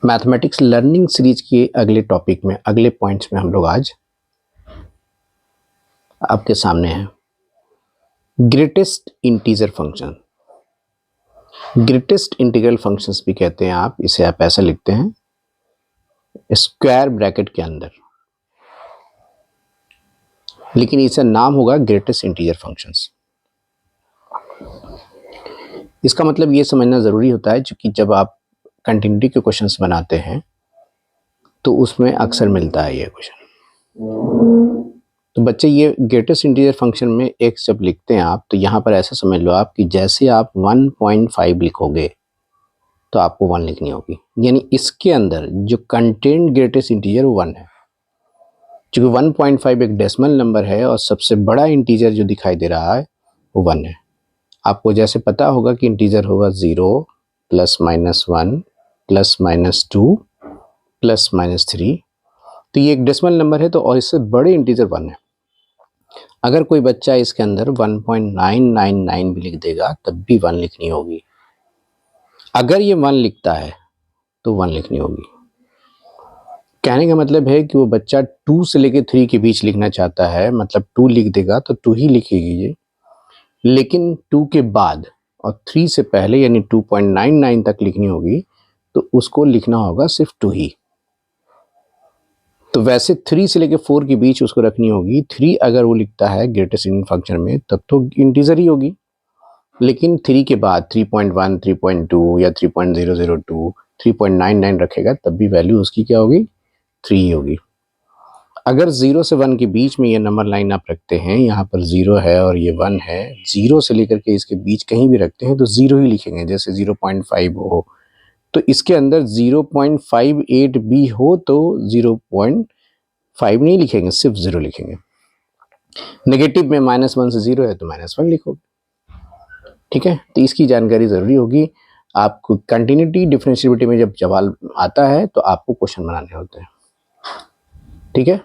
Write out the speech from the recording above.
Mathematics learning series के अगले topic में, अगले पॉइंट्स में हम लोग आज आपके सामने हैं greatest integer function. Greatest integral functions भी कहते हैं आप, इसे आप ऐसा लिखते हैं स्क्वायर ब्रैकेट के अंदर, लेकिन इसका नाम होगा ग्रेटेस्ट इंटीजर फंक्शंस। इसका मतलब ये समझना ज़रूरी होता है क्योंकि जब आप कंटिन्यूटी के क्वेश्चंस बनाते हैं तो उसमें अक्सर मिलता है ये क्वेश्चन। तो बच्चे ये ग्रेटेस्ट इंटीजर फंक्शन में x जब लिखते हैं आप, तो यहाँ पर ऐसा समझ लो आप कि जैसे आप 1.5 लिखोगे तो आपको 1 लिखनी होगी, यानी इसके अंदर जो कंटेंट ग्रेटेस्ट इंटीजर 1 है। क्योंकि 1.5 एक डेसिमल नंबर है और सबसे बड़ा इंटीजर जो दिखाई दे रहा है वो 1 है। आपको जैसे पता होगा कि इंटीजर होगा 0 plus minus 1 plus minus 2 plus minus 3, तो ये एक डेसिमल नंबर है तो और इससे बड़े इंटीजर 1 है। अगर कोई बच्चा इसके अंदर 1.999 भी लिख देगा तब भी 1 लिखनी होगी। अगर ये 1 लिखता है तो 1 लिखनी होगी। कहने का मतलब है कि वो बच्चा 2 से लेके 3 के बीच लिखना चाहता है, मतलब 2 लिख देगा तो 2 ही लिखेगी ये, लेकिन 2 के बाद और 3 से पहले यानी 2.99 तक लिखनी होगी तो उसको लिखना होगा सिर्फ 2 ही। तो वैसे 3 से लेके 4 के बीच उसको रखनी होगी। 3 अगर वो लिखता है ग्रेटेस्ट इंटीजर फंक्शन में तब तो इंटीजर ही होगी, लेकिन 3 के बाद 3.1, 3.2 या 3.002, 3.99 रखेगा तब भी वैल्यू उसकी क्या होगी, 3 ही होगी। अगर 0 से 1 के बीच में ये नंबर लाइन आप रखते हैं, यहाँ पर 0 है और ये 1 है, 0 से लेकर के इसके बीच कहीं भी रखते हैं तो 0 ही लिखेंगे। जैसे 0.5 हो तो इसके अंदर 0.58 भी हो तो 0.5 नहीं लिखेंगे, सिर्फ 0 लिखेंगे। नेगेटिव में -1 से 0 है तो -1 लिखोगे। ठीक है, तो इसकी जानकारी ज़रूरी होगी। आपको कंटिन्यूटी डिफरेंशिएबिलिटी में जब सवाल आता है तो आपको क्वेश्चन बनाने होते हैं। ठीक है।